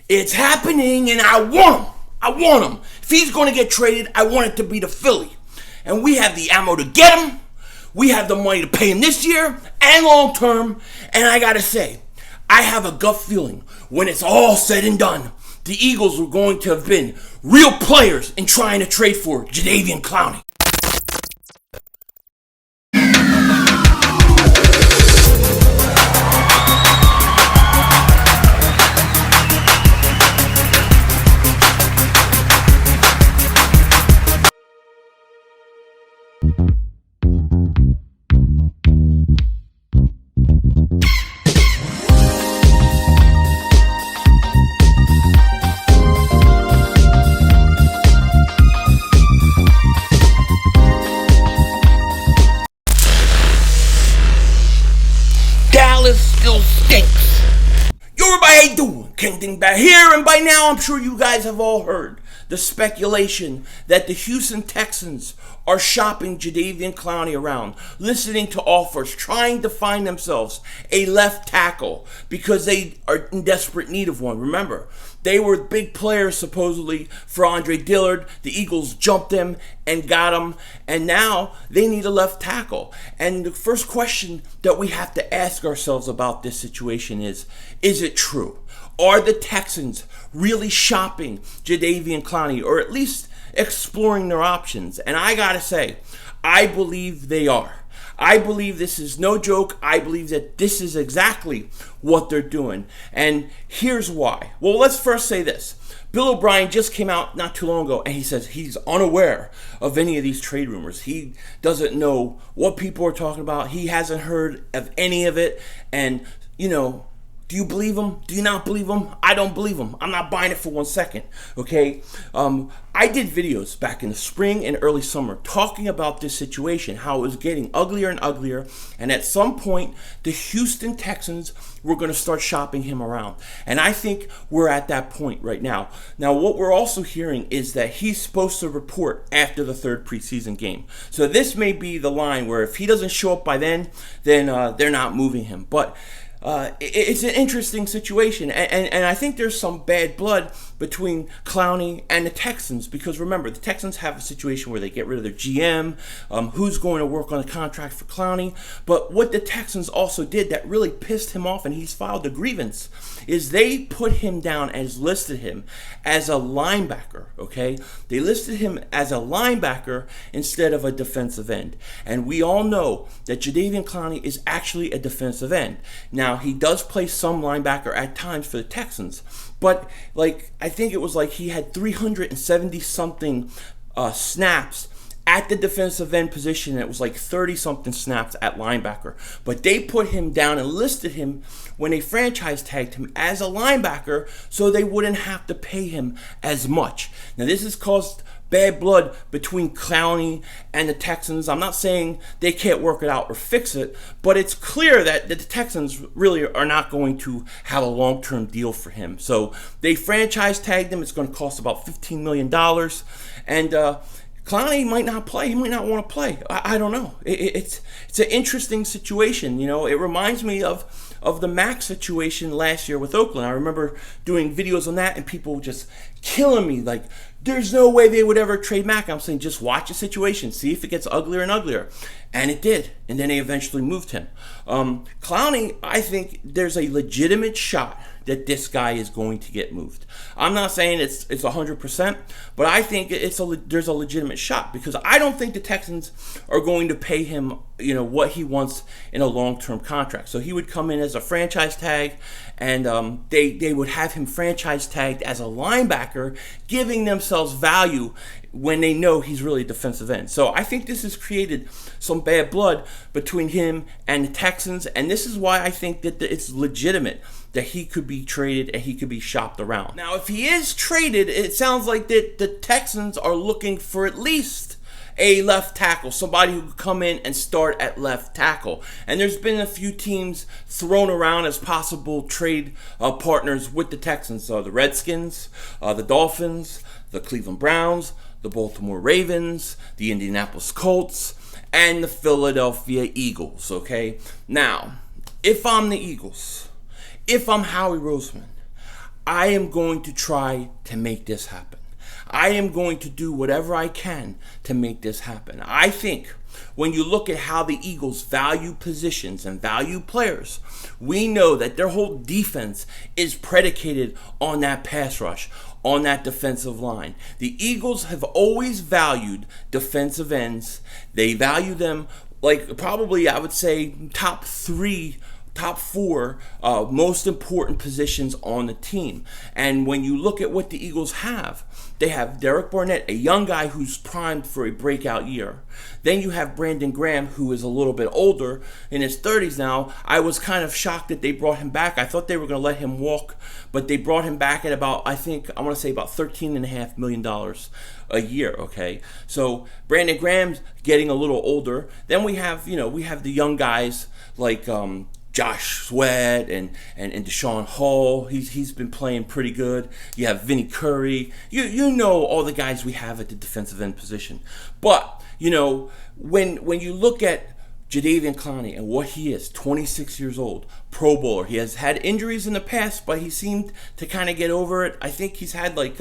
It's happening, and I want him. I want him. If he's going to get traded, I want it to be to Philly. And we have the ammo to get him. We have the money to pay him this year and long term. And I got to say, I have a gut feeling when it's all said and done, the Eagles are going to have been real players in trying to trade for Jadeveon Clowney. Still stinks. Yo, everybody, how you doing? King Ding back here, and by now I'm sure you guys have all heard the speculation that the Houston Texans are shopping Jadeveon Clowney around, listening to offers, trying to find themselves a left tackle because they are in desperate need of one. Remember, they were big players supposedly for Andre Dillard. The Eagles jumped him and got him, and now they need a left tackle. And the first question that we have to ask ourselves about this situation is it true? Are the Texans really shopping Jadeveon Clowney, or at least exploring their options? And I gotta say, I believe they are. I believe this is no joke. I believe that this is exactly what they're doing. And here's why. Well, let's first say this. Bill O'Brien just came out not too long ago, and he says he's unaware of any of these trade rumors. He doesn't know what people are talking about. He hasn't heard of any of it. And, you know, do you believe him? Do you not believe him? I don't believe him. I'm not buying it for 1 second, okay? I did videos back in the spring and early summer talking about this situation, how it was getting uglier and uglier, and at some point, the Houston Texans were going to start shopping him around. And I think we're at that point right now. Now, what we're also hearing is that he's supposed to report after the third preseason game. So this may be the line where if he doesn't show up by then they're not moving him. But it's an interesting situation, and I think there's some bad blood between Clowney and the Texans, because remember, the Texans have a situation where they get rid of their GM, who's going to work on a contract for Clowney. But what the Texans also did that really pissed him off, and he's filed a grievance, is they put him down and listed him as a linebacker, okay? They listed him as a linebacker instead of a defensive end. And we all know that Jadeveon Clowney is actually a defensive end. Now, he does play some linebacker at times for the Texans, but I think it was he had 370 something snaps at the defensive end position, and it was 30 something snaps at linebacker. But they put him down and listed him when they franchise tagged him as a linebacker so they wouldn't have to pay him as much. Now, this has caused bad blood between Clowney and the Texans. I'm not saying they can't work it out or fix it, but it's clear that the Texans really are not going to have a long-term deal for him. So they franchise tagged him. It's going to cost about $15 million. And Clowney might not play. He might not want to play. I don't know. It's an interesting situation. You know, it reminds me of the Mac situation last year with Oakland. I remember doing videos on that and people just killing me there's no way they would ever trade Mac. I'm saying just watch the situation, see if it gets uglier and uglier. And it did. And then they eventually moved him. Clowney, I think there's a legitimate shot that this guy is going to get moved. I'm not saying it's 100%, but I think there's a legitimate shot, because I don't think the Texans are going to pay him, what he wants in a long-term contract. So he would come in as a franchise tag, and they would have him franchise tagged as a linebacker, giving themselves value when they know he's really a defensive end. So I think this has created some bad blood between him and the Texans, and this is why I think that it's legitimate that he could be traded and he could be shopped around. Now, if he is traded, it sounds like that the Texans are looking for at least a left tackle, somebody who could come in and start at left tackle. And there's been a few teams thrown around as possible trade partners with the Texans. The Redskins, the Dolphins, the Cleveland Browns, the Baltimore Ravens, the Indianapolis Colts, and the Philadelphia Eagles, okay? Now, if I'm the Eagles, if I'm Howie Roseman, I am going to try to make this happen. I am going to do whatever I can to make this happen. I think when you look at how the Eagles value positions and value players, we know that their whole defense is predicated on that pass rush, on that defensive line. The Eagles have always valued defensive ends. They value them like probably, I would say, top four most important positions on the team. And when you look at what the Eagles have, they have Derek Barnett, a young guy who's primed for a breakout year. Then you have Brandon Graham, who is a little bit older, in his 30s now. I was kind of shocked that they brought him back. I thought they were going to let him walk, but they brought him back at about, I want to say about $13.5 million a year, okay? So Brandon Graham's getting a little older. Then we have the young guys like Josh Sweat and Deshaun Hall. He's been playing pretty good. You have Vinny Curry. You know all the guys we have at the defensive end position. But when you look at Jadeveon Clowney and what he is, 26 years old, Pro Bowler. He has had injuries in the past, but he seemed to kind of get over it. I think he's had like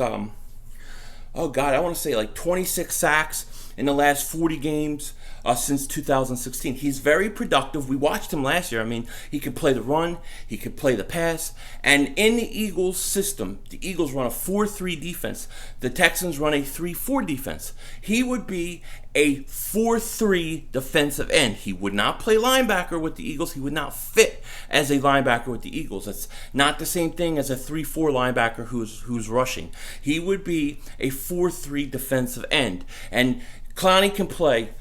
26 sacks in the last 40 games. Since 2016. He's very productive. We watched him last year. I mean, he could play the run, he could play the pass, and in the Eagles system, the Eagles run a 4-3 defense. The Texans run a 3-4 defense. He would be a 4-3 defensive end. He would not play linebacker with the Eagles. He would not fit as a linebacker with the Eagles. That's not the same thing as a 3-4 linebacker who's rushing. He would be a 4-3 defensive end. And Clowney can play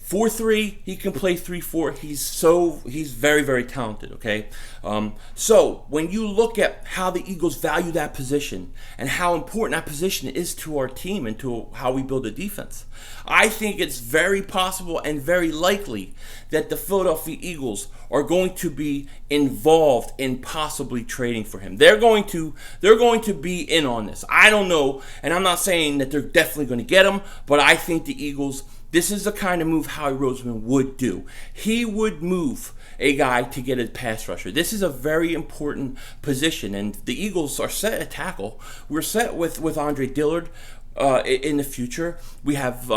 4-3, he can play 3-4. He's very, very talented, okay? So when you look at how the Eagles value that position and how important that position is to our team and to how we build a defense, I think it's very possible and very likely that the Philadelphia Eagles are going to be involved in possibly trading for him. They're going to be in on this. I don't know, and I'm not saying that they're definitely going to get him, but I think the Eagles, this is the kind of move Howie Roseman would do. He would move a guy to get a pass rusher. This is a very important position, and the Eagles are set at tackle. We're set with Andre Dillard in the future. We have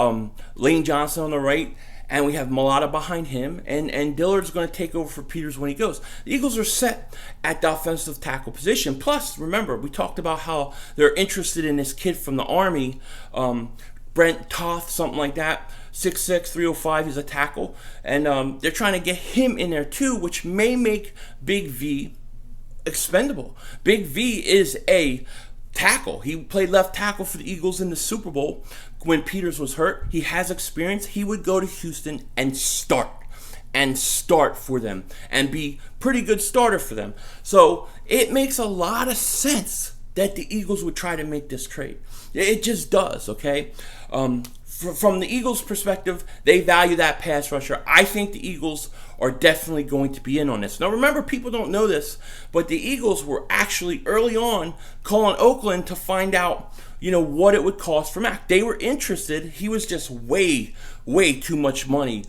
Lane Johnson on the right, and we have Mulata behind him, and Dillard's going to take over for Peters when he goes. The Eagles are set at the offensive tackle position. Plus, remember, we talked about how they're interested in this kid from the Army, Brent Toth, something like that. 6'6", 305, he's a tackle. And they're trying to get him in there too, which may make Big V expendable. Big V is a tackle. He played left tackle for the Eagles in the Super Bowl when Peters was hurt. He has experience. He would go to Houston and start for them and be pretty good starter for them. So it makes a lot of sense that the Eagles would try to make this trade. It just does, okay? From the Eagles' perspective, they value that pass rusher. I think the Eagles are definitely going to be in on this. Now, remember, people don't know this, but the Eagles were actually early on calling Oakland to find out, what it would cost for Mack. They were interested. He was just way too much money,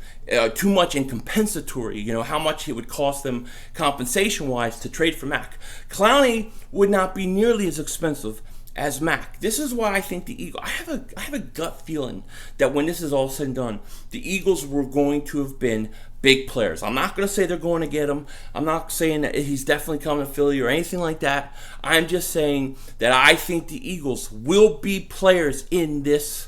too much in compensatory, how much it would cost them compensation-wise to trade for Mack. Clowney would not be nearly as expensive as Mack. This is why I think the Eagles, I have a gut feeling that when this is all said and done, the Eagles were going to have been big players. I'm not going to say they're going to get him. I'm not saying that he's definitely coming to Philly or anything like that. I'm just saying that I think the Eagles will be players in this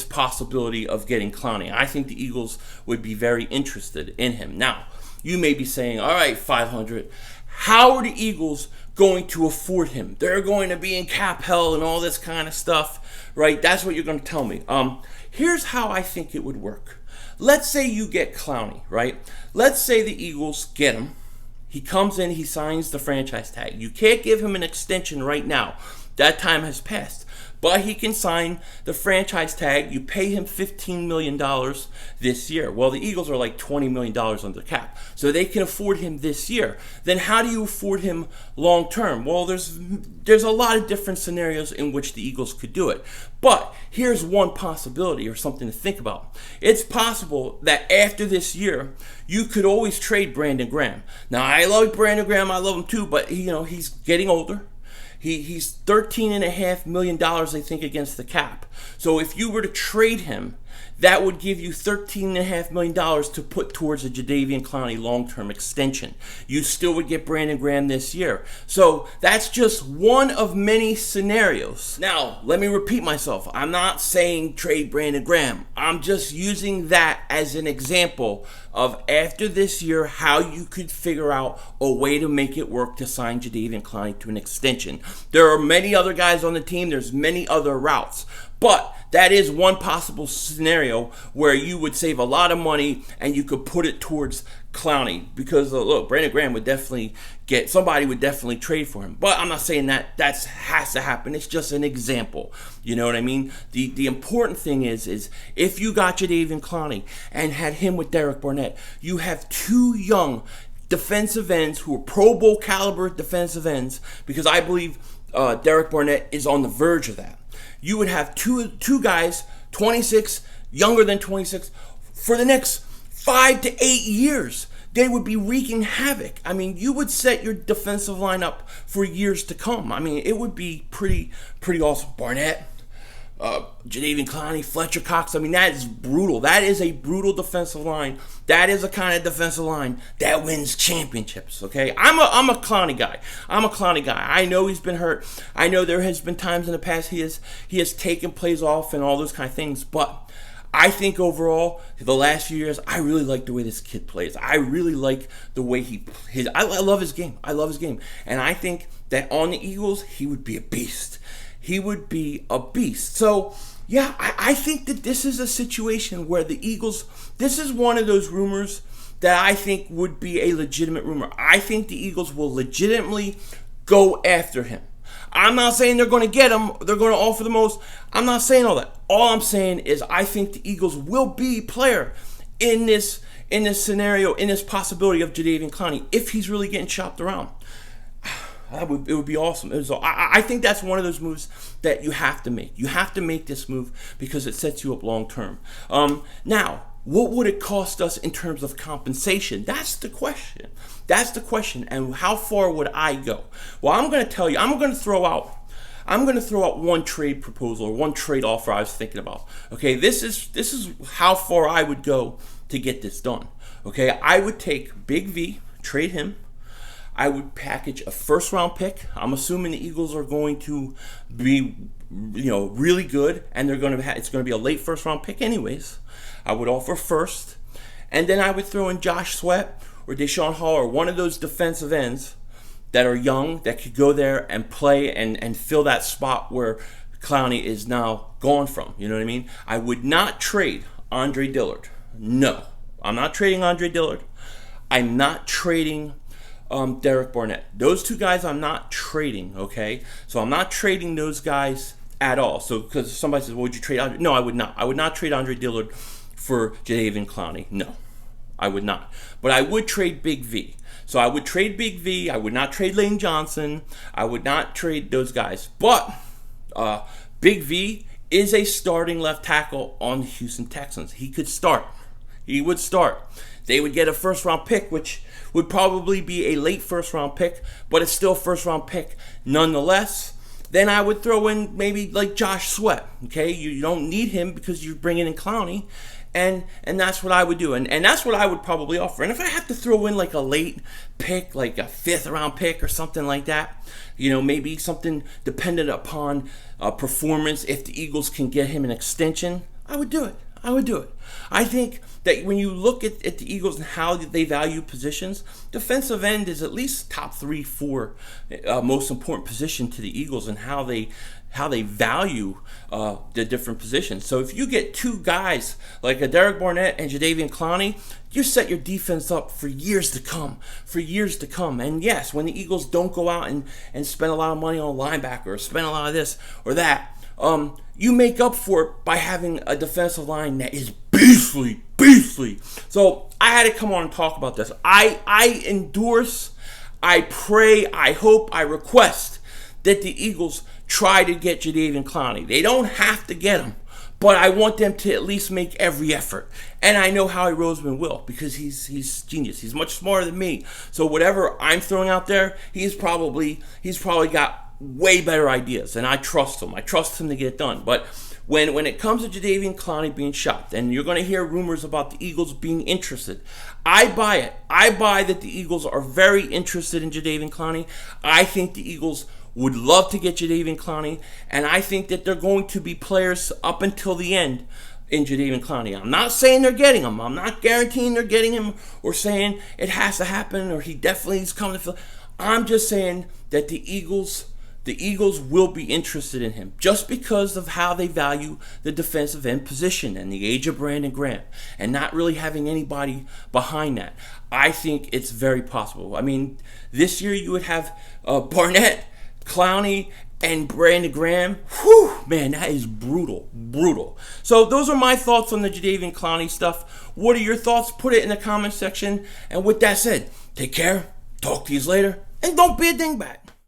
possibility of getting Clowney. I think the Eagles would be very interested in him. Now, you may be saying, all right, 500, how are the Eagles going to afford him? They're going to be in cap hell and all this kind of stuff, right? That's what you're going to tell me. Here's how I think it would work. Let's say you get Clowney, right? Let's say the Eagles get him. He comes in, he signs the franchise tag. You can't give him an extension right now. That time has passed. But he can sign the franchise tag. You pay him $15 million this year. Well, the Eagles are like $20 million under cap. So they can afford him this year. Then how do you afford him long term? Well, there's a lot of different scenarios in which the Eagles could do it. But here's one possibility or something to think about. It's possible that after this year, you could always trade Brandon Graham. Now, I love Brandon Graham. I love him too. But, he's getting older. He's $13.5 million, I think, against the cap. So if you were to trade him, that would give you $13.5 million to put towards a Jadeveon Clowney long-term extension. You still would get Brandon Graham this year. So that's just one of many scenarios. Now, let me repeat myself. I'm not saying trade Brandon Graham. I'm just using that as an example of after this year how you could figure out a way to make it work to sign Jadeveon Clowney to an extension. There are many other guys on the team. There's many other routes. But that is one possible scenario where you would save a lot of money and you could put it towards Clowney. Because, look, Brandon Graham would definitely somebody would definitely trade for him. But I'm not saying that has to happen. It's just an example. You know what I mean? The important thing is if you got Jadeveon Clowney and had him with Derek Barnett, you have two young defensive ends who are Pro Bowl caliber defensive ends, because I believe Derek Barnett is on the verge of that. You would have two guys, 26, younger than 26, for the next 5 to 8 years. They would be wreaking havoc. I mean, you would set your defensive line up for years to come. I mean, it would be pretty awesome. Barnett, Jadeveon Clowney, Fletcher Cox. I mean, that is brutal. That is a brutal defensive line. That is a kind of defensive line that wins championships, okay? I'm a Clowney guy. I know he's been hurt. I know there has been times in the past he has taken plays off and all those kind of things, but I think overall, the last few years, I really like the way this kid plays. I really like the way I love his game. And I think that on the Eagles, he would be a beast. So, yeah, I think that this is a situation where the Eagles, this is one of those rumors that I think would be a legitimate rumor. I think the Eagles will legitimately go after him. I'm not saying they're going to get him, they're going to offer the most. I'm not saying all that. All I'm saying is I think the Eagles will be player in this scenario, in this possibility of Jadeveon Clowney, if he's really getting shopped around. It would be awesome. I think that's one of those moves that you have to make. You have to make this move because it sets you up long term. Now, what would it cost us in terms of compensation? That's the question. And how far would I go? Well, I'm going to tell you. I'm going to throw out one trade proposal or one trade offer I was thinking about. Okay, this is how far I would go to get this done. Okay, I would take Big V, trade him. I would package a first-round pick. I'm assuming the Eagles are going to be, really good, and it's going to be a late first-round pick anyways. I would offer first, and then I would throw in Josh Sweat or Deshaun Hall or one of those defensive ends that are young that could go there and play and fill that spot where Clowney is now gone from. You know what I mean? I would not trade Andre Dillard. No, I'm not trading Andre Dillard. I'm not trading Derek Barnett. Those two guys I'm not trading, okay? So I'm not trading those guys at all. So because somebody says, well, would you trade Andre? No, I would not. I would not trade Andre Dillard for Jadeveon Clowney. No, I would not. But I would trade Big V. So I would trade Big V. I would not trade Lane Johnson. I would not trade those guys. But Big V is a starting left tackle on the Houston Texans. He could start. He would start. They would get a first-round pick, which would probably be a late first-round pick, but it's still a first-round pick nonetheless. Then I would throw in maybe like Josh Sweat, okay? You don't need him because you're bringing in Clowney, and that's what I would do, and that's what I would probably offer. And if I have to throw in like a late pick, like a fifth-round pick or something like that, maybe something dependent upon performance, if the Eagles can get him an extension, I would do it. I think that when you look at the Eagles and how they value positions, defensive end is at least top 3, 4 most important position to the Eagles and how they value the different positions. So if you get two guys like a Derek Barnett and Jadeveon Clowney, you set your defense up for years to come. And yes, when the Eagles don't go out and spend a lot of money on a linebacker or spend a lot of this or that, you make up for it by having a defensive line that is beastly. So I had to come on and talk about this. I endorse, I pray, I hope, I request that the Eagles try to get Jadeveon Clowney. They don't have to get him, but I want them to at least make every effort. And I know Howie Roseman will, because he's genius. He's much smarter than me. So whatever I'm throwing out there, he's probably got way better ideas, and I trust him. I trust him to get it done. But when it comes to Jadeveon Clowney being shopped, and you're going to hear rumors about the Eagles being interested, I buy it. I buy that the Eagles are very interested in Jadeveon Clowney. I think the Eagles would love to get Jadeveon Clowney, and I think that they're going to be players up until the end in Jadeveon Clowney. I'm not saying they're getting him. I'm not guaranteeing they're getting him or saying it has to happen or he definitely is coming to Philly. I'm just saying that the Eagles will be interested in him just because of how they value the defensive end position and the age of Brandon Graham and not really having anybody behind that. I think it's very possible. I mean, this year you would have Barnett, Clowney, and Brandon Graham. Whew, man, that is brutal. So those are my thoughts on the Jadeveon Clowney stuff. What are your thoughts? Put it in the comment section. And with that said, take care, talk to you later, and don't be a dingbat.